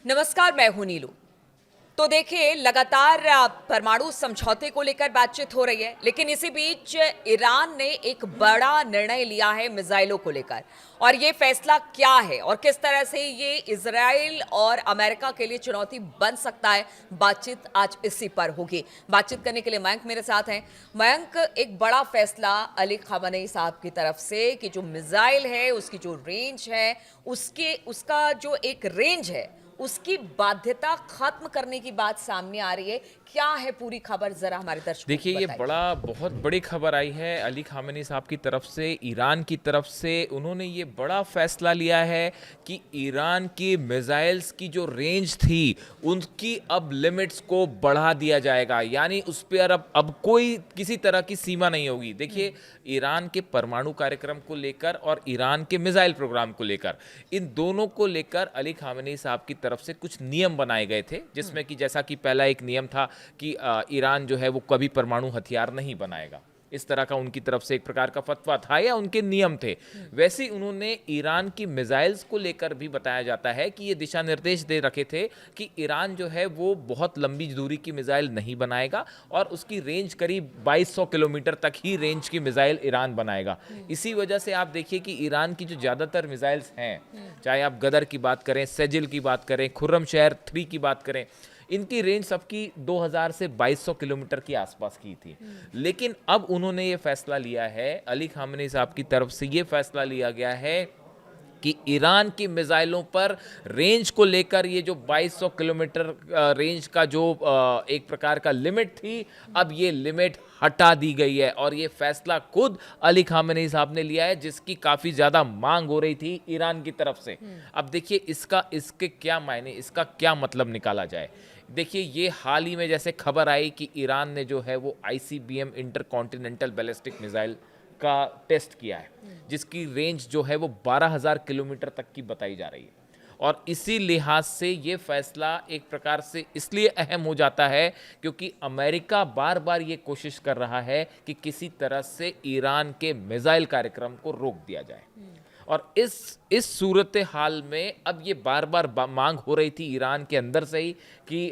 नमस्कार, मैं हूं नीलू। तो देखिए, लगातार परमाणु समझौते को लेकर बातचीत हो रही है, लेकिन इसी बीच ईरान ने एक बड़ा निर्णय लिया है मिसाइलों को लेकर। और ये फैसला क्या है और किस तरह से ये इजराइल और अमेरिका के लिए चुनौती बन सकता है, बातचीत आज इसी पर होगी। बातचीत करने के लिए मयंक मेरे साथ हैं। मयंक, एक बड़ा फैसला अली खamenei साहब की तरफ से कि जो मिसाइल है, उसकी जो रेंज है, उसका जो एक रेंज है, उसकी बाध्यता खत्म करने की बात सामने आ रही है। क्या है पूरी खबर, जरा हमारे दर्शकों को देखिए, ये बताइए। बहुत बड़ी खबर आई है अली खामेनी साहब की तरफ से, ईरान की तरफ से। उन्होंने ये बड़ा फैसला लिया है कि ईरान की मिसाइल्स की जो रेंज थी, उनकी अब लिमिट्स को बढ़ा दिया जाएगा। यानी उस पर अब कोई किसी तरह की सीमा नहीं होगी। देखिए, ईरान के परमाणु कार्यक्रम को लेकर और ईरान के मिसाइल प्रोग्राम को लेकर, इन दोनों को लेकर अली खामेनी साहब की तरफ से कुछ नियम बनाए गए थे, जिसमें कि जैसा कि पहला एक नियम था कि ईरान जो है वो कभी परमाणु हथियार नहीं बनाएगा। इस तरह का उनकी तरफ से एक प्रकार का फतवा था या उनके नियम थे। वैसे ही उन्होंने ईरान की मिसाइल्स को लेकर भी बताया जाता है कि ये दिशा निर्देश दे रखे थे कि ईरान जो है वो बहुत लंबी दूरी की मिसाइल नहीं बनाएगा और उसकी रेंज करीब 2200 किलोमीटर तक ही रेंज की मिसाइल ईरान बनाएगा। इसी वजह से आप देखिए कि ईरान की जो ज़्यादातर मिसाइल्स हैं, चाहे आप गदर की बात करें, सेजिल की बात करें, खुर्रमशहर 3 की बात करें, इनकी रेंज सबकी 2000 से 2200 किलोमीटर के आसपास की थी। लेकिन अब उन्होंने ये फैसला लिया है, अली खामेनी साहब की तरफ से ये फैसला लिया गया है कि ईरान की मिसाइलों पर रेंज को लेकर ये जो 2200 किलोमीटर रेंज का जो एक प्रकार का लिमिट थी, अब ये लिमिट हटा दी गई है। और ये फैसला खुद अली खामेनी साहब ने लिया है, जिसकी काफ़ी ज़्यादा मांग हो रही थी ईरान की तरफ से। अब देखिए, इसके क्या मायने, इसका क्या मतलब निकाला जाए। देखिए, ये हाल ही में जैसे खबर आई कि ईरान ने जो है वो ICBM inter continental ballistic missile का टेस्ट किया है, जिसकी रेंज जो है वो 12,000 किलोमीटर तक की बताई जा रही है। और इसी लिहाज से ये फैसला एक प्रकार से इसलिए अहम हो जाता है क्योंकि अमेरिका बार बार ये कोशिश कर रहा है कि किसी तरह से ईरान के मिसाइल कार्यक्रम को रोक दिया जाए। और इस सूरत हाल में अब ये बार बार मांग हो रही थी ईरान के अंदर से ही कि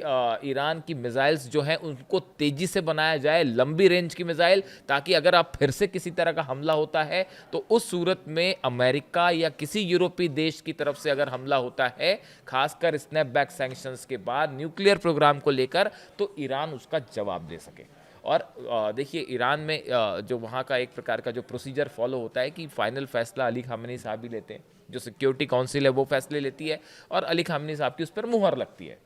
ईरान की मिसाइल्स जो हैं उनको तेजी से बनाया जाए, लंबी रेंज की मिसाइल, ताकि अगर आप फिर से किसी तरह का हमला होता है तो उस सूरत में अमेरिका या किसी यूरोपीय देश की तरफ से अगर हमला होता है, खासकर स्नैपबैक सैंक्शंस के बाद न्यूक्लियर प्रोग्राम को लेकर, तो ईरान उसका जवाब दे सके। और देखिए, ईरान में जो वहाँ का एक प्रकार का जो प्रोसीजर फॉलो होता है कि फाइनल फैसला अली खामेनी साहब ही लेते हैं। जो सिक्योरिटी काउंसिल है वो फैसले लेती है और अली खामेनी साहब की उस पर मुहर लगती है।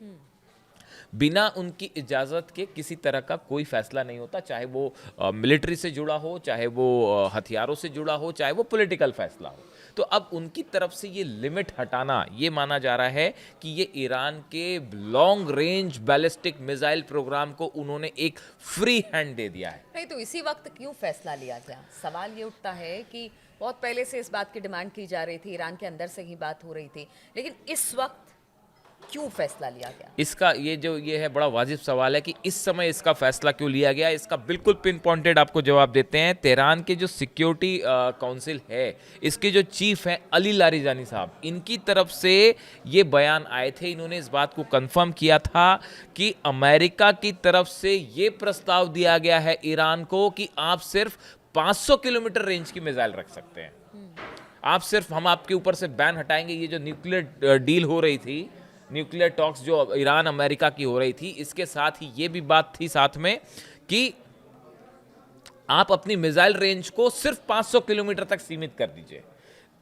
बिना उनकी इजाज़त के किसी तरह का कोई फैसला नहीं होता, चाहे वो मिलिट्री से जुड़ा हो, चाहे वो हथियारों से जुड़ा हो, चाहे वो पॉलिटिकल फैसला हो। तो अब उनकी तरफ से ये लिमिट हटाना, ये माना जा रहा है कि ये ईरान के long range ballistic missile programme को उन्होंने एक फ्री हैंड दे दिया है। नहीं तो इसी वक्त क्यों फैसला लिया गया? सवाल ये उठता है कि बहुत पहले से इस बात की डिमांड की जा रही थी, ईरान के अंदर से ही बात हो रही थी, लेकिन इस वक्त क्यों फैसला लिया गया? इसका ये है बड़ा वाजिब सवाल है कि इस समय इसका फैसला क्यों लिया गया। इसका बिल्कुल पिन पॉइंटेड आपको जवाब देते हैं। तेहरान के जो सिक्योरिटी काउंसिल है, इसके जो चीफ हैं अली लारिजानी साहब, इनकी तरफ से ये बयान आए थे। इन्होंने इस बात को कंफर्म किया था कि अमेरिका की तरफ से ये प्रस्ताव दिया गया है ईरान को कि आप सिर्फ 500 किलोमीटर रेंज की मिसाइल रख सकते हैं। आप सिर्फ, हम आपके ऊपर से बैन हटाएंगे। ये जो न्यूक्लियर डील हो रही थी, न्यूक्लियर टॉक्स जो ईरान अमेरिका की हो रही थी, इसके साथ ही ये भी बात थी साथ में कि आप अपनी मिसाइल रेंज को सिर्फ 500 किलोमीटर तक सीमित कर दीजिए।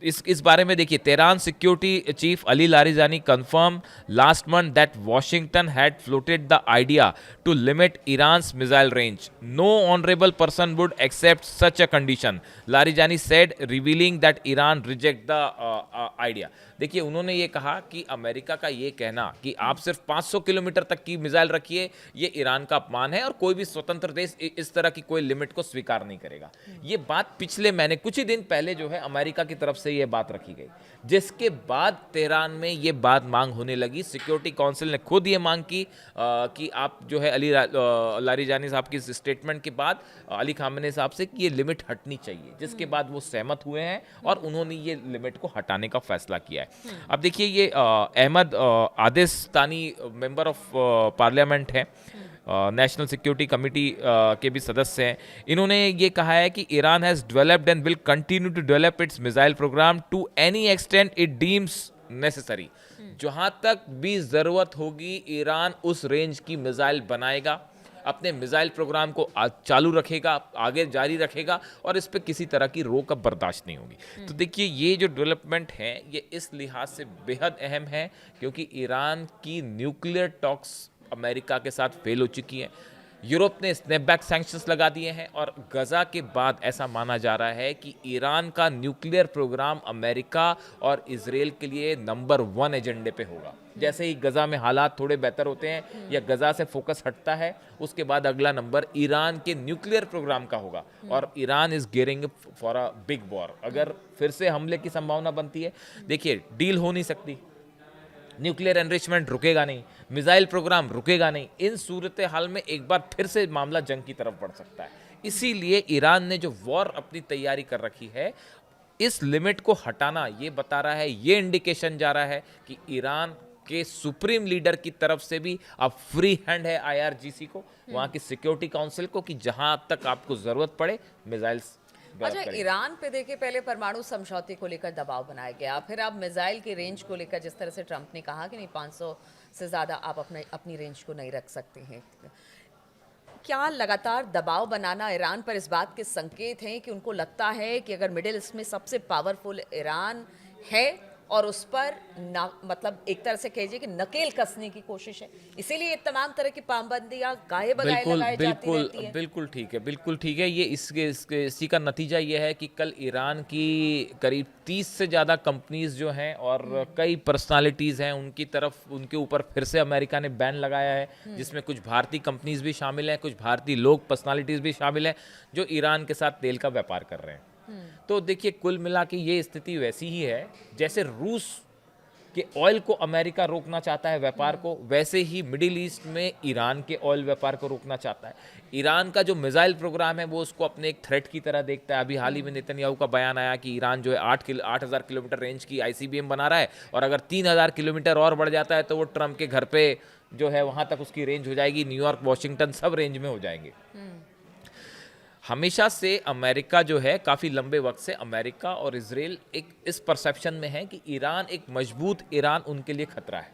इस बारे में देखिए, Tehran security chief Ali Larijani confirm last month that Washington had floated the idea to limit Iran's missile range. No honourable person would accept such a condition, Larijani said, revealing that Iran reject the idea. देखिए, उन्होंने ये कहा कि America का ये कहना कि आप सिर्फ 500 किलोमीटर तक की मिसाइल रखिए, ये ईरान का अपमान है और कोई भी स्वतंत्र देश इस तरह की कोई लिमिट को स्वीकार नहीं करेगा। ये बात पिछले महीने, कुछ ही दिन पहले जो है, अमेरिका की तरफ से ये बात रखी गई, जिसके बाद तेहरान में ये बात मांग होने लगी। सिक्योरिटी काउंसिल ने खुद ये मांग की कि आप जो है अली लारिजानी साहब की स्टेटमेंट के बाद अली खामेनी साहब से कि ये लिमिट हटनी चाहिए, जिसके बाद वो सहमत हुए हैं और उन्होंने ये लिमिट को हटाने का फैसला किया है। अब देखिए ये Ahmad Ardestani member of parliament है, नेशनल सिक्योरिटी कमेटी के भी सदस्य हैं। इन्होंने ये कहा है कि Iran has developed and will continue to develop its missile programme to any extent it deems necessary. जहां तक भी ज़रूरत होगी ईरान उस रेंज की मिसाइल बनाएगा, अपने मिसाइल प्रोग्राम को चालू रखेगा, आगे जारी रखेगा और इस पे किसी तरह की रोक अब बर्दाश्त नहीं होगी। तो देखिए ये जो डेवलपमेंट है ये इस लिहाज से बेहद अहम है क्योंकि ईरान की न्यूक्लियर टॉक्स अमेरिका के साथ फेल हो चुकी हैं। यूरोप ने स्नैपबैक सैंक्शंस लगा दिए हैं और गजा के बाद ऐसा माना जा रहा है कि ईरान का न्यूक्लियर प्रोग्राम अमेरिका और इजराइल के लिए नंबर 1 एजेंडे पे होगा। जैसे ही गजा में हालात थोड़े बेहतर होते हैं या गजा से फोकस हटता है, उसके बाद अगला नंबर ईरान के न्यूक्लियर प्रोग्राम का होगा और Iran is gearing for a big war. अगर फिर से हमले की संभावना बनती है, देखिए डील हो नहीं सकती, न्यूक्लियर एनरिचमेंट रुकेगा नहीं, मिसाइल प्रोग्राम रुकेगा नहीं, इन सूरत हाल में एक बार फिर से मामला जंग की तरफ बढ़ सकता है। इसीलिए ईरान ने जो वॉर अपनी तैयारी कर रखी है, इस लिमिट को हटाना ये बता रहा है, ये इंडिकेशन जा रहा है कि ईरान के सुप्रीम लीडर की तरफ से भी अब फ्री हैंड है IRGC को, वहाँ की सिक्योरिटी काउंसिल को, कि जहाँ तक आपको ज़रूरत पड़े मिसाइल्स। अच्छा, ईरान पे देखिए पहले परमाणु समझौते को लेकर दबाव बनाया गया, फिर अब मिसाइल की रेंज को लेकर जिस तरह से ट्रंप ने कहा कि नहीं 500 से ज़्यादा आप अपनी रेंज को नहीं रख सकते हैं। क्या लगातार दबाव बनाना ईरान पर इस बात के संकेत हैं कि उनको लगता है कि अगर मिडिल ईस्ट में सबसे पावरफुल ईरान है और उस पर मतलब एक तरह से कहिए कि नकेल कसने की कोशिश है, इसीलिए तमाम तरह की पाबंदियां गाहे बगाए लगाई जाती रहती हैं? बिल्कुल ठीक है, बिल्कुल ठीक है। ये इसी का नतीजा ये है कि कल ईरान की करीब 30 से ज़्यादा कंपनीज जो हैं और कई पर्सनालिटीज़ हैं, उनके ऊपर फिर से अमेरिका ने बैन लगाया है, जिसमें कुछ भारतीय कंपनीज भी शामिल हैं, कुछ भारतीय लोग पर्सनालिटीज़ भी शामिल हैं जो ईरान के साथ तेल का व्यापार कर रहे हैं। तो देखिए कुल मिला के ये स्थिति वैसी ही है जैसे रूस के ऑयल को अमेरिका रोकना चाहता है व्यापार को, वैसे ही मिडिल ईस्ट में ईरान के ऑयल व्यापार को रोकना चाहता है। ईरान का जो मिसाइल प्रोग्राम है वो उसको अपने एक थ्रेट की तरह देखता है। अभी हाल ही में नेतन्याहू का बयान आया कि ईरान जो है 8,000 किलोमीटर रेंज की ICBM बना रहा है और अगर 3,000 किलोमीटर और बढ़ जाता है तो वो ट्रंप के घर पे जो है वहाँ तक उसकी रेंज हो जाएगी, न्यूयॉर्क, वॉशिंगटन सब रेंज में हो जाएंगे। हमेशा से अमेरिका जो है, काफ़ी लंबे वक्त से अमेरिका और इजराइल एक इस परसेप्शन में है कि ईरान एक मजबूत ईरान उनके लिए खतरा है,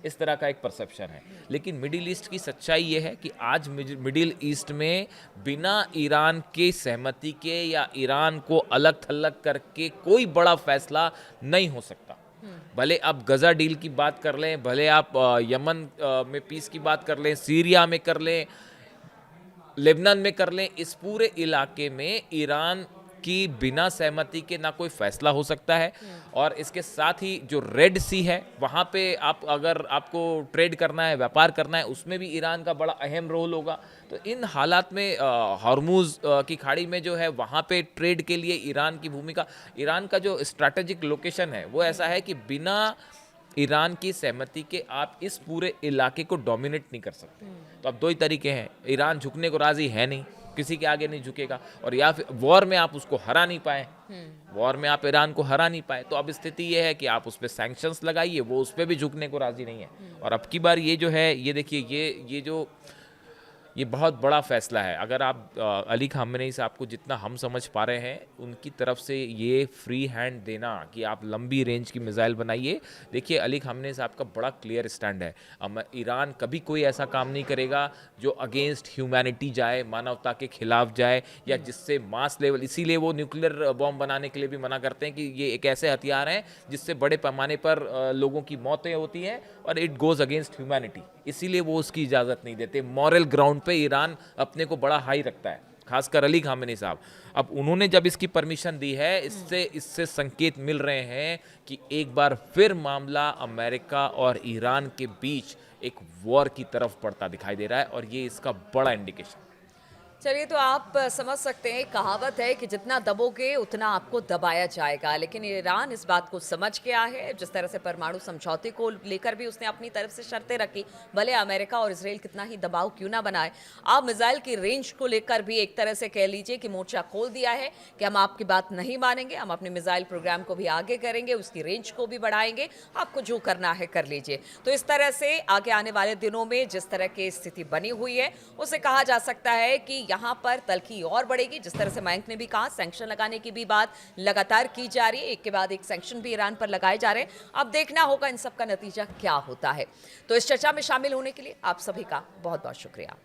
इस तरह का एक परसेप्शन है। लेकिन मिडिल ईस्ट की सच्चाई ये है कि आज मिडिल ईस्ट में बिना ईरान के सहमति के या ईरान को अलग थलग करके कोई बड़ा फैसला नहीं हो सकता। भले आप गजा डील की बात कर लें, भले आप यमन में पीस की बात कर लें, सीरिया में कर लें, लेबनान में कर लें, इस पूरे इलाके में ईरान की बिना सहमति के ना कोई फैसला हो सकता है। और इसके साथ ही जो रेड सी है वहाँ पे अगर आपको ट्रेड करना है, व्यापार करना है, उसमें भी ईरान का बड़ा अहम रोल होगा। तो इन हालात में हॉर्मुज की खाड़ी में जो है वहाँ पे ट्रेड के लिए ईरान की भूमिका, ईरान का जो स्ट्रैटेजिक लोकेशन है वो ऐसा है कि बिना ईरान की सहमति के आप इस पूरे इलाके को डोमिनेट नहीं कर सकते। तो अब दो ही तरीके हैं, ईरान झुकने को राजी है नहीं, किसी के आगे नहीं झुकेगा, और या फिर वॉर में आप उसको हरा नहीं पाए, वॉर में आप ईरान को हरा नहीं पाए, तो अब स्थिति ये है कि आप उस पर सैंक्शंस लगाइए, वो उस पर भी झुकने को राजी नहीं है। और अब की बार ये जो है, ये देखिए ये बहुत बड़ा फैसला है। अगर आप अली खामेनी साहब को जितना हम समझ पा रहे हैं, उनकी तरफ से ये फ्री हैंड देना कि आप लंबी रेंज की मिसाइल बनाइए, देखिए अली खामेनी साहब का बड़ा क्लियर स्टैंड है। ईरान कभी कोई ऐसा काम नहीं करेगा जो अगेंस्ट ह्यूमैनिटी जाए, मानवता के खिलाफ जाए, या जिससे मास लेवल, इसीलिए वो न्यूक्लियर बॉम्ब बनाने के लिए भी मना करते हैं कि ये एक ऐसे हथियार हैं जिससे बड़े पैमाने पर लोगों की मौतें होती हैं और इट गोज़ अगेंस्ट ह्यूमैनिटी, इसीलिए वो उसकी इजाज़त नहीं देते। मॉरल ग्राउंड पे ईरान अपने को बड़ा हाई रखता है, खासकर अली खामेनी साहब। अब उन्होंने जब इसकी परमिशन दी है, इससे संकेत मिल रहे हैं कि एक बार फिर मामला अमेरिका और ईरान के बीच एक वॉर की तरफ बढ़ता दिखाई दे रहा है, और ये इसका बड़ा इंडिकेशन। चलिए, तो आप समझ सकते हैं, कहावत है कि जितना दबोगे उतना आपको दबाया जाएगा। लेकिन ईरान इस बात को समझ गया है। जिस तरह से परमाणु समझौते को लेकर भी उसने अपनी तरफ से शर्तें रखी, भले अमेरिका और इजराइल कितना ही दबाव क्यों ना बनाए। अब मिसाइल की रेंज को लेकर भी एक तरह से कह लीजिए कि मोर्चा खोल दिया है कि हम आपकी बात नहीं मानेंगे, हम अपने मिसाइल प्रोग्राम को भी आगे करेंगे, उसकी रेंज को भी बढ़ाएंगे, आपको जो करना है कर लीजिए। तो इस तरह से आगे आने वाले दिनों में जिस तरह की स्थिति बनी हुई है, उसे कहा जा सकता है कि यहाँ पर तलखी और बढ़ेगी। जिस तरह से मयंक ने भी कहा, सैंक्शन लगाने की भी बात लगातार की जा रही है, एक के बाद एक सैंक्शन भी ईरान पर लगाए जा रहे हैं। अब देखना होगा इन सब का नतीजा क्या होता है। तो इस चर्चा में शामिल होने के लिए आप सभी का बहुत बहुत शुक्रिया।